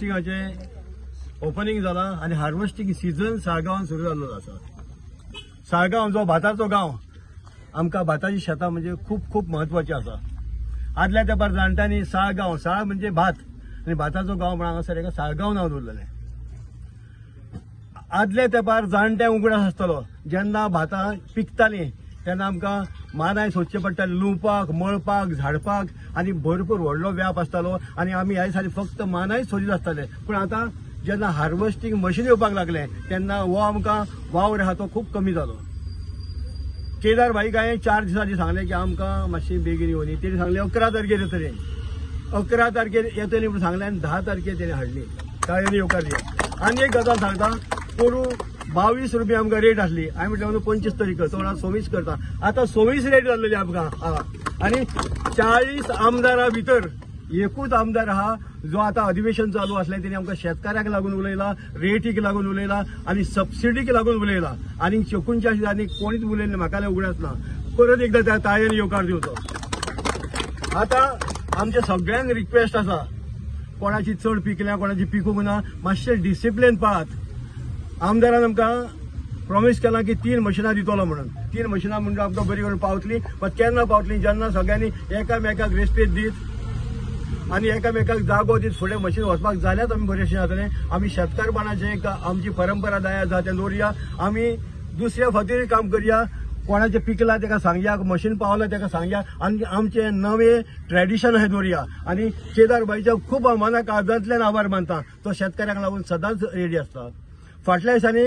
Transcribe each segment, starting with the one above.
हार्वेस्टिंगाचे opening जाला आणि harvesting season साळगांवान सुरू जाल्लो आसा। साळगांव जो भाताचो गांव, आमकां भाताची शेतां म्हणजे खूप खूप महत्वाची आसा। आदल्या तेंपार जाणट्यांनी साळगांव, साळ म्हणजे भात आणि भाताचो गांव म्हणून हांगासर एका साळगांव नांव दवरलेलें। आदल्या तेंपार जाणटे उगडास आसतालो, जेन्ना भातां पिकतालीं तेन्ना आमकां मानाय सोदचें पडटालें, लुवपाक, मळपाक, झाडपाक आनी भरपूर व्हडलो व्याप आसतालो आनी आमी ह्या दिसांनी फक्त मानाय सोदीत आसताले। पूण आतां जेन्ना हार्वेस्टिंग मशीन येवपाक लागले तेन्ना हो आमकां वावर आहा तो खूप कमी जालो। केदार भाईक हांवें 4 दिसांनी सांगलें की आमकां मातशी बेगीन येवनी। तेणी सांगलें 11 तारखेर येतली, 11 तारखेर येतली म्हूण सांगलें आनी 10 तारखेर तेणी हाडली। ताळेनी येवकार दिया। आनी एक गजाल सांगता, पोरू 22 रुपया आमकां रेट आसली, हांवें म्हटलें 25 तरी कर, तो म्हणा 26 करता। आतां 26 रेट जाल्लेली आमकां। आनी 40 आमदारां भितर एकूच आमदार आहा जो आता अधिवेशन चालू असल्याने त्यांनी आमकां शेतकऱ्याक लागून उलयला, रेटीक लागून उलयला आनी सबसिडीक लागून उलयला आनी चकूनच्या आनी कोणीच उलयलें म्हाका उगडास ना। परत एकदा त्या ताळेन येवकार दिवचो। आता आमच्या सगळ्यांक रिक्वेस्ट आसा, कोणाची चड पिकल्या कोणाची पिकूंक ना, मातशें डिसिप्लिन पाळात। आमदारान आमकां प्रॉमिस केला की 3 मशिनां दितलो म्हणून। 3 मशिनां म्हणजे आमकां बरी करून पावतली, पण केन्ना पावतली जेन्ना सगळ्यांनी एकामेकाक रेस्पेद दीत आणि एकामेकाक जागो दीत फुडें मशीन वचपाक जाल्याच आमी बरेशें जातलें। आमी शेतकारपणाचें आमची परंपरा दाया जाते दवरया, आमी दुसऱ्या फावटीय काम करया। कोणाचें पिकला तेका सांगया, मशीन पावला तेका सांगया आनी आमचे नवे ट्रेडिशन हे दवरया। आनी केदार भाईच्या खूब मनाक आदांतल्यान आभार मानता, तो शेतकऱ्यांक लागून सदांच रेडी आसता। फाटल्या दिसांनी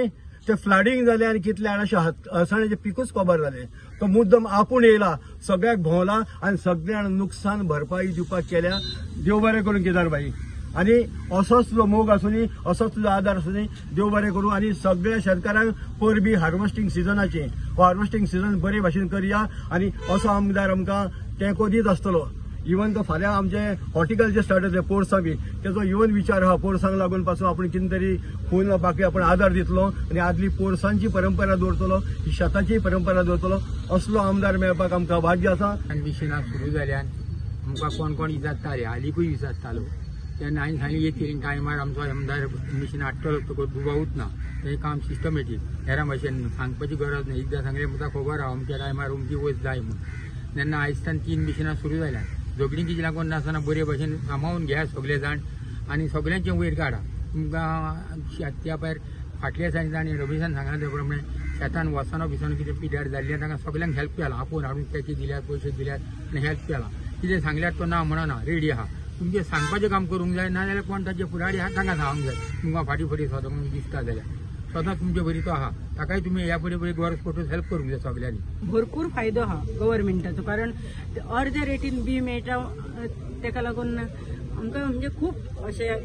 ते फ्लडिंग जालें आनी कितले अशें अळसाण्याचें पिकूच खबर जालें, तो मुद्दम आपूण येयला, सगळ्याक भोंवला आनी सगळ्यांक नुकसान भरपाई दिवपाक केल्या। देव बरें करूं केदार भाई, आनी असोच तुजो मोग आसूनी, असोच तुजो आदार आसूनी, देव बरें करूं। आनी सगळ्या शेतकारांक परबी हार्वेस्टिंग सिजनाची हार्वेस्टिंग सिजन बरे भाशेन करया आनी असो आमदार आमकां तेंको दीत आसतलो। इवन तो फाल्यां आमचे हॉर्टिकल्चर स्टार्ट जातले पोरसां बी, तेजो इवन विचार आहा पोरसांक लागून पासून आपूण कितें तरी खून बाकी आपूण आदार दितलो आनी आदली पोरसांची परंपरा दवरतलो, ही शेताची परंपरा दवरतलो। असलो आमदार मेळपाक आमकां भाग्य आसा। मिशिनां सुरू जाल्यान आमकां कोण कोण विचारताले, हालींकूय विचारतालो, तेन्ना हांवें सांगलें येतली टायमार आमचो आमदार मिशीन हाडटलो, तुका दुबावूच ना, हें काम सिस्टमॅटीक, हेरा भाशेन सांगपाची गरज ना। एकदां सांगलें म्हाका खबर आहा अमक्या टायमार अमकी वस्त जाय म्हूण। तेन्ना आयजच्यान 3 मिशिनां सुरू जाल्यात। झगडींची लागून नासतना बरे भशेन सांबाळून घ्या सगळे जाण आनी सगळ्यांचें वयर काडा। तुमकां त्या भायर फाटल्या दिसांनी आनी रमेशान सांगला त्या प्रमाणे शेतान वचना बिसना कितें पिड्यार जाल्ली तांकां सगळ्यांक हेल्प केला, आपूण हाडून पॅकी दिल्यात, पयशे दिल्यात आनी हेल्प केला। कितें सांगल्यार तो ना म्हणना, रेडी आहा। तुमचें सांगपाचें काम करूंक जाय, नाजाल्यार कोण ताचे फुडारी आहा तांकां सांगूंक जाय। तुमकां फाटी फटी सदां दिसता जाल्यार सदां तुमचे बरी तो आहा, ताकाय तुमी ह्या फुडें बरी गरज पडटूच हेल्प करूंक जाय सगळ्यांनी। भरपूर फायदो आहा गव्हर्मेंटाचो, कारण अर्ध्या रेटीन बी मेळटा, तेका लागून आमकां म्हणजे खूप अशें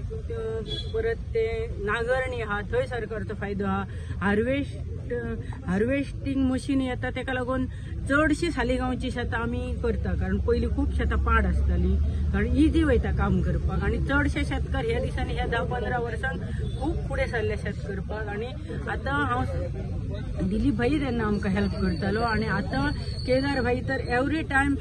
परत ते नांगरणी आहा थंय सरकारचो फायदो आहा। हार्वेस्टिंग मशीन येता तेका लागून चडशी सालिगांवची शेतां आमी करता, कारण पयलीं खूब शेतां पाड आसतालीं, कारण इजी वयता काम करपाक आनी चडशे शेतकार ह्या दिसांनी ह्या 10-15 वर्सांक खूब फुडें सरले शेत करपाक। आनी आतां हांव दिलीप भाई तेन्ना आमकां हेल्प करतालो आनी आतां केदार भाई तर एवरी टायम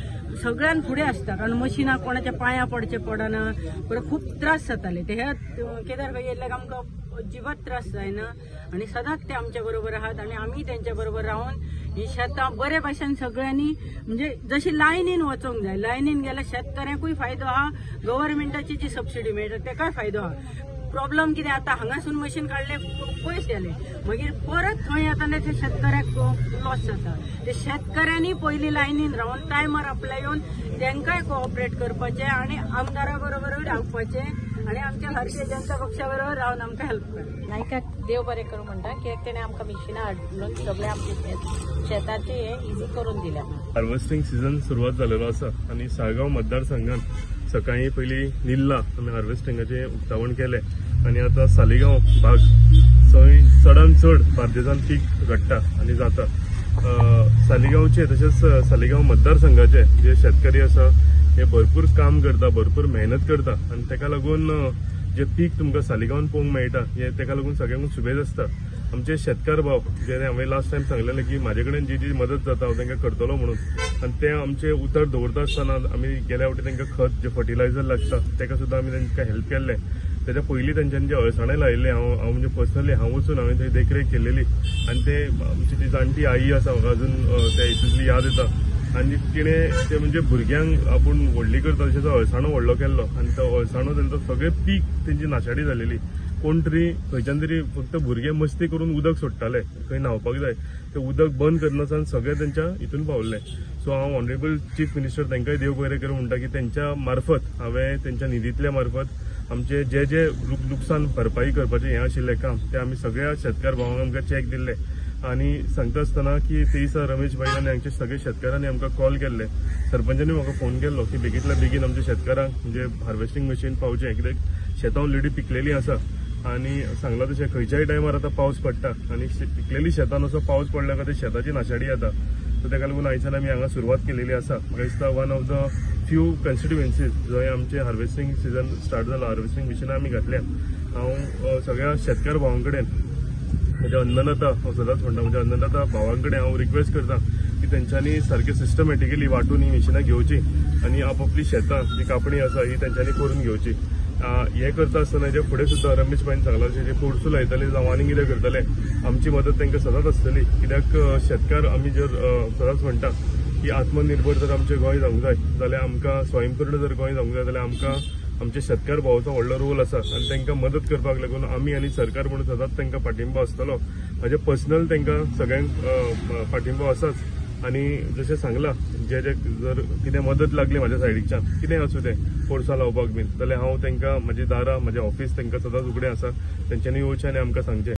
सगळ्यान फुडें आसता, कारण मशिनां कोणाच्या पांयां पडचें पडना, परत खूब त्रास जाताले ते। ह्या केदार भाई येयल्याक आमकां अजिबात त्रास जायना आनी सदांच ते आमच्या बरोबर आहात आनी आमी तेंच्या बरोबर रावन ही शेतां बरे भाशेन सगळ्यांनी म्हणजे जशी लायनीन वचोंक जाय, लायनीन गेल्यार शेतकऱ्यांकूय फायदो आहा, गव्हर्मेंटाची जी सबसिडी मेळटा तेकाय फायदो आहा। प्रॉब्लम कितें आतां हांगासून मशीन काडले पयस गेले, मागीर परत थंय येताना ते शेतकऱ्याक लॉस जाता। ते शेतकऱ्यांनी पयलीं लायनीन रावन टायमार आपल्या येवन तांकांय कोऑपरेट करपाचें आनी आमदारा बरोबरूय रावपाचें आनी आमच्या भारतीय जनता पक्षा बरोबर रावन आमकां हेल्प करता। नायकाक देव बरें करूं म्हणटा, कित्याक तेणें आमकां मिशिनां हाडून सगळे आमचे शेताचे हे इजी करून दिल्या। हार्वेस्टिंग सीझन सुरवात जालेलो आसा आनी साळगांव मतदारसंघान सकाळीं पयलीं निल्ला आमी हार्वेस्टिंगाचें उक्तावण केलें आनी आतां सालिगांव भाग थंय चडांत चड बार्देजांत पीक घडटा आनी जाता। सालिगांवचे तशेंच सालिगांव मतदारसंघाचे जे शेतकरी आसा हे भरपूर काम करता, भरपूर मेहनत करता आनी तेका लागून जे पीक तुमकां सालिगांवान पळोवंक मेळटा हे तेका लागून सगळ्यांक सुबेज आसता। आमचे शेतकार भाव जे हांवें लास्ट टायम सांगलेलें की म्हाजे कडेन जी जी मदत जाता हांव तांकां करतलो म्हणून, आनी ते आमचे उतर दवरता आसतना आमी गेल्या फावटी तांकां खत जे फर्टिलायझर लागता तेका सुद्दां आमी तांकां हेल्प केल्लें। त्याच्या पयलीं तेंच्यांनी जे अळसाणे लायिल्ले हांव म्हणजे पर्सनली हांव वचून हांवें थंय देखरेख केलेली आणि ते आमची ती जाणटी आई आसा म्हाका अजून त्या हितूंतली याद येता आणि तिणें ते म्हणजे भुरग्यांक आपूण व्हडली करता तशें तो अळसाणो व्हडलो केल्लो आणि तो अळसाणो तेंचो सगळें पीक तेंची नाशाडी जालेली कोण तरी खंयच्यान तरी फक्त भुरगे मस्ती करून उदक सोडटाले खंय न्हांवपाक जाय ते उदक बंद करनासान सगळें तेंच्या हितून पावल्लें सो हांव ऑनरेबल चीफ मिनिस्टर तांकांय देव बरें करूं म्हणटा की तेंच्या मार्फत हांवें तेंच्या निधींतल्या मार्फत आमचे जे जे लुकसाण भरपाई करपाचें हें आशिल्लें काम ते आमी सगळ्या शेतकार भावांक आमकां चॅक दिल्ले आणि सांगता आसतना की ते दिसा रमेश भाई आनी हांगच्या सगळ्या शेतकारांनी आमकां कॉल केल्ले सरपंचांनी म्हाका फोन केल्लो की बेगींतल्या बेगीन आमच्या शेतकारांक म्हणजे हार्वेस्टिंग मशीन पावचें कित्याक शेतां ऑलरेडी पिकलेलीं आसा आणि सांगलां तशें खंयच्याय टायमार आतां पावस पडटा आणि पिकलेली शेतान असो पावस पडल्या खातीर शेताची नाशाडी जाता सो ताका लागून आयच्यान आमी हांगा सुरवात केलेली आसा म्हाका दिसता one of the few constituencies जंय आमचे हार्वेस्टिंग सिजन स्टार्ट जाला हार्वेस्टिंग मशिनां आमी घातल्या हांव सगळ्या शेतकार भावां कडेन म्हणजे अन्नदाता हांव सदांच म्हणटा म्हणजे अन्नदाता भावां कडेन हांव रिक्वेस्ट करता की तेंच्यांनी सारके सिस्टमॅटिकली वांटून ही मशिनां घेवची आणि आपापली शेतां जी कापणी आसा ही तेंच्यांनी करून घेवची हे करता आसतना जे फुडें सुद्दां रमेश भाईन सांगलां जे पोरसूं लायतले जावं आनी कितें करतले आमची मदत तांकां सदांच आसतली कित्याक शेतकार आमी जर सदांच म्हणटा की आत्मनिर्भर जर आमचें गोंय जावंक जाय जाल्यार आमकां स्वयंपूर्ण जर गोंय जावंक जाय जाल्यार आमकां आमचे शेतकार भावाचो व्हडलो रोल आसा आनी तांकां मदत करपाक लागून आमी आनी सरकार म्हणून सदांच तांकां पाठिंबो आसतलो म्हाजे पर्सनल तांकां सगळ्यांक पाठिंबो आसाच आणि जशें सांगलां जे जे जर कितें मदत लागली म्हाज्या सायडीच्यान कितें आसूं तें पोरसां लावपाक बीन जाल्यार हांव तांकां म्हाजी दारां म्हाजें ऑफीस तांकां सदांच उगडें आसा तेंच्यांनी येवचें आनी आमकां सांगचें